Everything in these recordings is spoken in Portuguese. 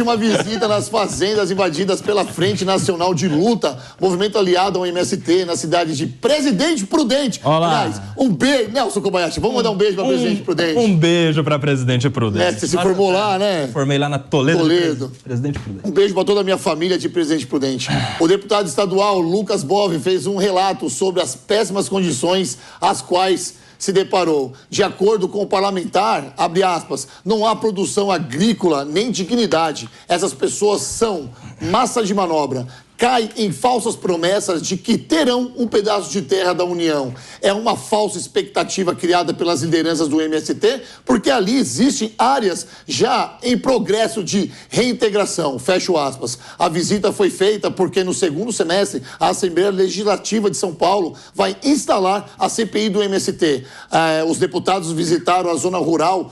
Uma visita nas fazendas invadidas pela Frente Nacional de Luta, movimento aliado ao MST, na cidade de Presidente Prudente. Olá. Aliás, um beijo, Nelson Kobayashi, vamos mandar um beijo para Presidente Prudente. Um beijo para Presidente Prudente. Você se formou lá, né? Formei lá na Toledo. Presidente Prudente. Um beijo para toda a minha família de Presidente Prudente. O deputado estadual Lucas Bove fez um relato sobre as péssimas condições às quais se deparou. De acordo com o parlamentar, abre aspas, não há produção agrícola nem dignidade. Essas pessoas são massa de manobra. Cai em falsas promessas de que terão um pedaço de terra da União. É uma falsa expectativa criada pelas lideranças do MST, porque ali existem áreas já em progresso de reintegração. Fecho aspas. A visita foi feita porque no segundo semestre a Assembleia Legislativa de São Paulo vai instalar a CPI do MST. Os deputados visitaram a zona rural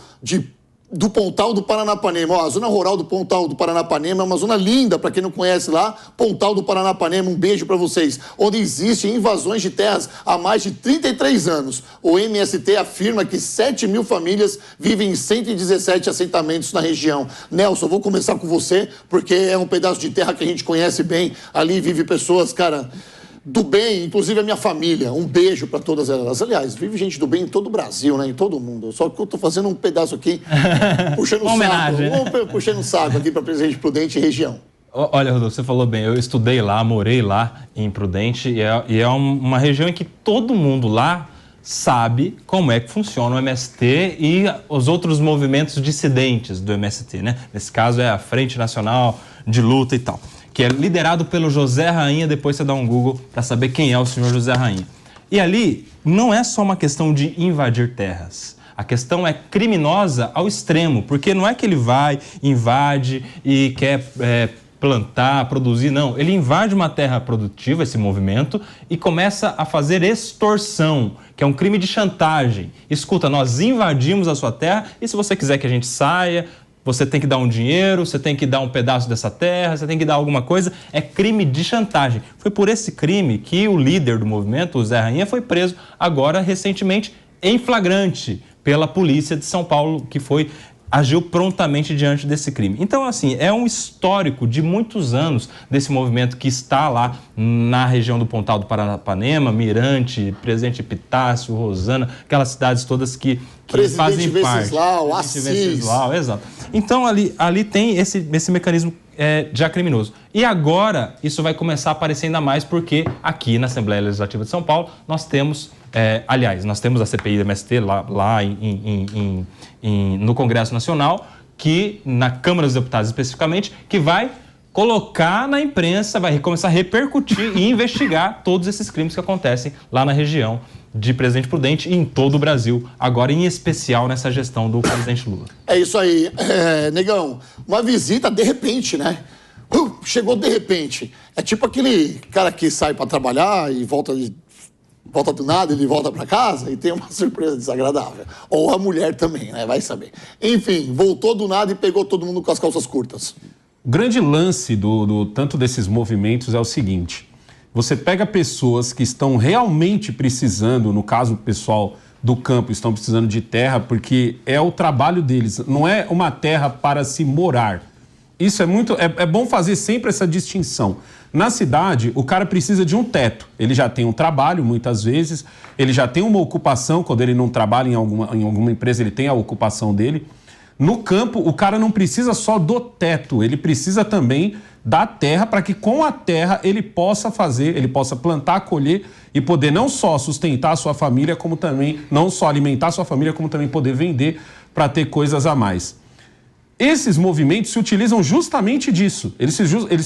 do Pontal do Paranapanema. Ó, a zona rural do Pontal do Paranapanema é uma zona linda, para quem não conhece lá, Pontal do Paranapanema, um beijo para vocês, onde existem invasões de terras há mais de 33 anos. O MST afirma que 7 mil famílias vivem em 117 assentamentos na região. Nelson, vou começar com você, porque é um pedaço de terra que a gente conhece bem, ali vive pessoas, cara, do bem, inclusive a minha família. Um beijo para todas elas. Aliás, vive gente do bem em todo o Brasil, né? Em todo mundo. Só que eu tô fazendo um pedaço aqui, puxando o saco. Puxando o saco aqui para Presidente Prudente e região. Olha, Rodolfo, você falou bem. Eu estudei lá, morei lá em Prudente e é uma região em que todo mundo lá sabe como é que funciona o MST e os outros movimentos dissidentes do MST, né? Nesse caso é a Frente Nacional de Luta e tal, que é liderado pelo José Rainha. Depois você dá um Google para saber quem é o senhor José Rainha. E ali não é só uma questão de invadir terras. A questão é criminosa ao extremo, porque não é que ele vai, invade e quer plantar, produzir, não. Ele invade uma terra produtiva, esse movimento, e começa a fazer extorsão, que é um crime de chantagem. Escuta, nós invadimos a sua terra e se você quiser que a gente saia, você tem que dar um dinheiro, você tem que dar um pedaço dessa terra, você tem que dar alguma coisa. É crime de chantagem. Foi por esse crime que o líder do movimento, o Zé Rainha, foi preso agora recentemente em flagrante pela polícia de São Paulo, que agiu prontamente diante desse crime. Então, assim, é um histórico de muitos anos desse movimento que está lá na região do Pontal do Paranapanema, Mirante, Presidente Epitácio, Rosana, aquelas cidades todas que fazem parte. Venceslau, Assis. Exato. Então, ali tem esse mecanismo já criminoso. E agora, isso vai começar a aparecer ainda mais porque aqui na Assembleia Legislativa de São Paulo, nós temos, nós temos a CPI do MST lá no Congresso Nacional, que na Câmara dos Deputados especificamente, que vai colocar na imprensa, vai começar a repercutir e investigar todos esses crimes que acontecem lá na região de Presidente Prudente e em todo o Brasil, agora em especial nessa gestão do presidente Lula. É isso aí. Negão, uma visita de repente, né? Chegou de repente. É tipo aquele cara que sai para trabalhar e volta do nada, ele volta para casa e tem uma surpresa desagradável. Ou a mulher também, né? Vai saber. Enfim, voltou do nada e pegou todo mundo com as calças curtas. O grande lance tanto desses movimentos é o seguinte: você pega pessoas que estão realmente precisando, no caso o pessoal do campo, estão precisando de terra porque é o trabalho deles, não é uma terra para se morar. Isso é bom fazer sempre essa distinção. Na cidade, o cara precisa de um teto. Ele já tem um trabalho, muitas vezes, ele já tem uma ocupação. Quando ele não trabalha em alguma empresa, ele tem a ocupação dele. No campo, o cara não precisa só do teto, ele precisa também da terra para que com a terra ele possa plantar, colher e poder não só sustentar a sua família, como também, não só alimentar a sua família, como também poder vender para ter coisas a mais. Esses movimentos se utilizam justamente disso, eles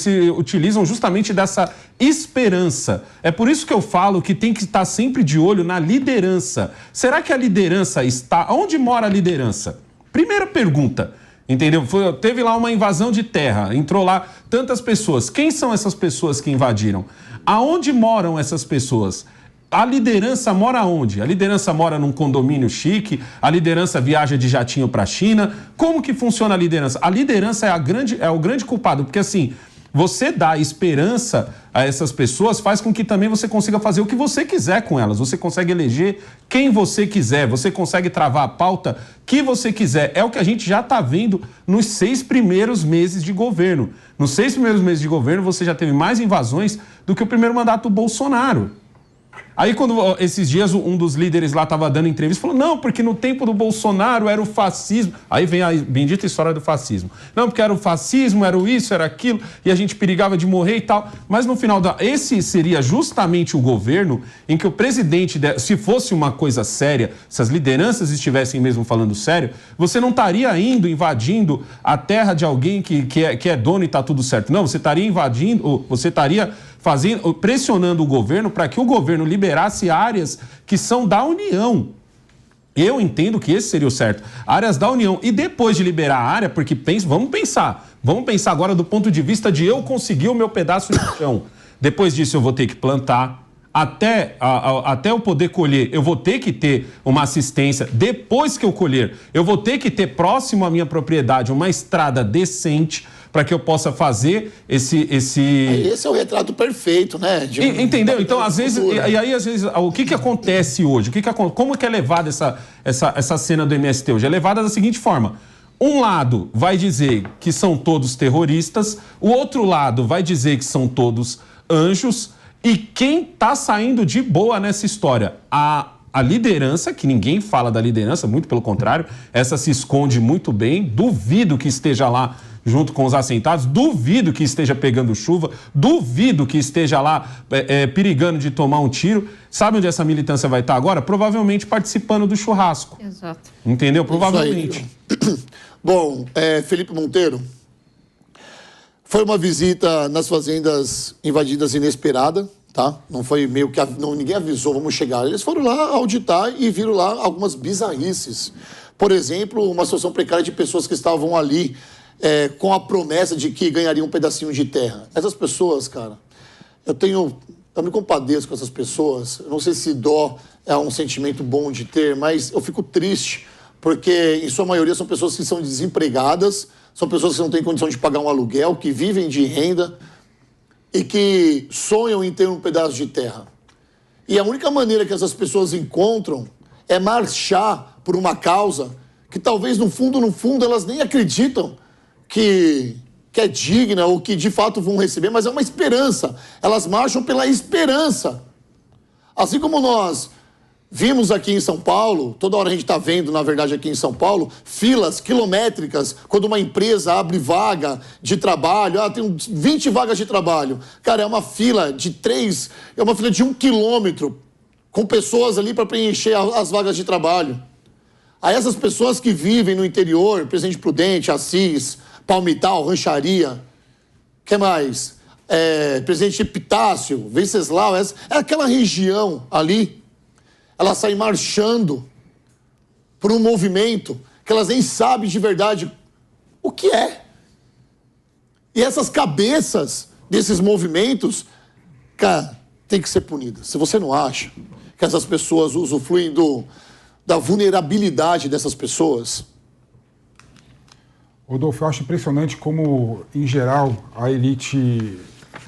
se utilizam justamente dessa esperança. É por isso que eu falo que tem que estar sempre de olho na liderança. Será que a liderança está... Onde mora a liderança? Primeira pergunta, entendeu? Teve lá uma invasão de terra, entrou lá tantas pessoas. Quem são essas pessoas que invadiram? Aonde moram essas pessoas? A liderança mora onde? A liderança mora num condomínio chique, a liderança viaja de jatinho para a China. Como que funciona a liderança? A liderança é o grande culpado, porque assim, Você dá esperança a essas pessoas faz com que também você consiga fazer o que você quiser com elas. Você consegue eleger quem você quiser, você consegue travar a pauta que você quiser. É o que a gente já está vendo nos 6 primeiros meses de governo. Nos 6 primeiros meses de governo, você já teve mais invasões do que o primeiro mandato do Bolsonaro. Aí, quando esses dias um dos líderes lá estava dando entrevista, falou, não, porque no tempo do Bolsonaro era o fascismo. Aí vem a bendita história do fascismo. Não, porque era o fascismo, era o isso, era aquilo, e a gente perigava de morrer e tal. Mas no final, esse seria justamente o governo em que o presidente, se fosse uma coisa séria, se as lideranças estivessem mesmo falando sério, você não estaria invadindo a terra de alguém que é dono e está tudo certo. Não, você estaria invadindo, você estaria pressionando o governo para que o governo liberasse áreas que são da União. Eu entendo que esse seria o certo. Áreas da União. E depois de liberar a área, porque vamos pensar agora do ponto de vista de eu conseguir o meu pedaço de chão. Depois disso eu vou ter que plantar. Até eu poder colher, eu vou ter que ter uma assistência. Depois que eu colher, eu vou ter que ter próximo à minha propriedade uma estrada decente para que eu possa fazer esse... Esse é o retrato perfeito, né? Entendeu? Então, às vezes... E aí, às vezes, o que acontece hoje? Como que é levada essa cena do MST hoje? É levada da seguinte forma. Um lado vai dizer que são todos terroristas, o outro lado vai dizer que são todos anjos, e quem está saindo de boa nessa história? A liderança, que ninguém fala da liderança, muito pelo contrário, essa se esconde muito bem, duvido que esteja lá junto com os assentados, duvido que esteja pegando chuva, duvido que esteja lá perigando de tomar um tiro. Sabe onde essa militância vai estar agora? Provavelmente participando do churrasco. Exato. Entendeu? Provavelmente. Bom, Felipe Monteiro, foi uma visita nas fazendas invadidas inesperada, tá? Não foi meio que... ninguém avisou, vamos chegar. Eles foram lá auditar e viram lá algumas bizarrices. Por exemplo, uma situação precária de pessoas que estavam ali com a promessa de que ganhariam um pedacinho de terra. Essas pessoas, cara, eu me compadeço com essas pessoas. Eu não sei se dó é um sentimento bom de ter, mas eu fico triste, porque em sua maioria são pessoas que são desempregadas, são pessoas que não têm condição de pagar um aluguel, que vivem de renda e que sonham em ter um pedaço de terra. E a única maneira que essas pessoas encontram é marchar por uma causa que talvez no fundo elas nem acreditam que é digna ou que de fato vão receber, mas é uma esperança. Elas marcham pela esperança. Assim como nós vimos aqui em São Paulo, toda hora a gente está vendo, na verdade, aqui em São Paulo, filas quilométricas, quando uma empresa abre vaga de trabalho, tem 20 vagas de trabalho. Cara, é uma fila de 1 quilômetro, com pessoas ali para preencher as vagas de trabalho. A essas pessoas que vivem no interior, Presidente Prudente, Assis, Palmital, Rancharia, que mais? Presidente Epitácio, Venceslau, aquela região ali, elas saem marchando por um movimento que elas nem sabem de verdade o que é. E essas cabeças desses movimentos, cara, tem que ser punidas. Se você não acha que essas pessoas usufruem da vulnerabilidade dessas pessoas... Rodolfo, eu acho impressionante como, em geral, a elite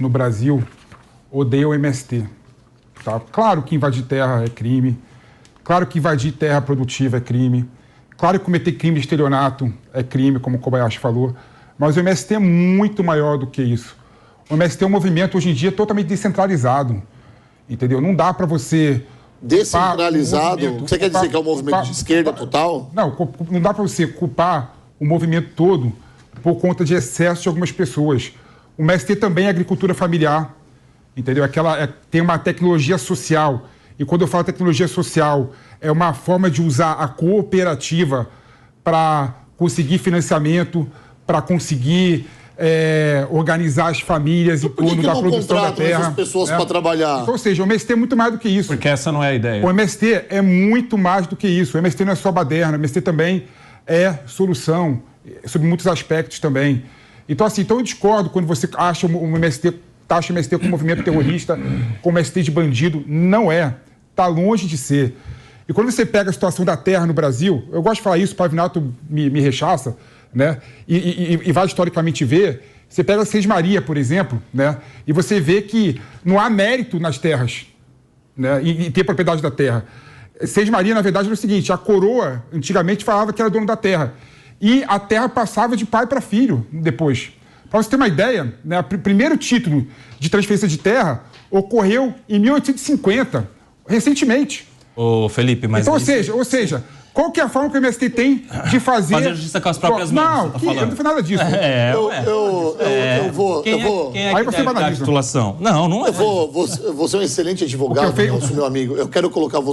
no Brasil odeia o MST. Tá? Claro que invadir terra é crime, claro que invadir terra produtiva é crime, claro que cometer crime de estelionato é crime, como o Kobayashi falou, mas o MST é muito maior do que isso. O MST é um movimento, hoje em dia, totalmente descentralizado, entendeu? Não dá para você... Descentralizado? Você quer dizer que é um movimento de esquerda total? Não dá para você culpar o movimento todo por conta de excesso de algumas pessoas. O MST também é agricultura familiar, entendeu? Tem uma tecnologia social. E quando eu falo tecnologia social, é uma forma de usar a cooperativa para conseguir financiamento, para conseguir organizar as famílias em torno da produção da terra. Essas pessoas para trabalhar? Então, ou seja, o MST é muito mais do que isso. Porque essa não é a ideia. O MST é muito mais do que isso. O MST não é só baderna, o MST também é solução, sobre muitos aspectos também. Então, assim, eu discordo quando você acha o MST, taxa o MST como movimento terrorista, como MST de bandido. Não é. Está longe de ser. E quando você pega a situação da terra no Brasil, eu gosto de falar isso, o Pavinato me rechaça, né? E vai historicamente ver, Você pega a Seis Maria, por exemplo, né? E você vê que não há mérito nas terras, né? E ter propriedade da terra. Seis Maria, na verdade, era o seguinte: a coroa antigamente falava que era dono da terra. E a terra passava de pai para filho depois. Para você ter uma ideia, né, o primeiro título de transferência de terra ocorreu em 1850, recentemente. Ô, Felipe, mas... Então, ou seja, qual que é a forma que o MST tem de fazer justiça com as próprias mãos, Não, você tá falando. eu não fiz nada disso. Eu vou. Quem é Aí que você deve vai dar na a titulação? Não é. Vou ser um excelente advogado, O que eu nosso meu amigo. Eu quero colocar você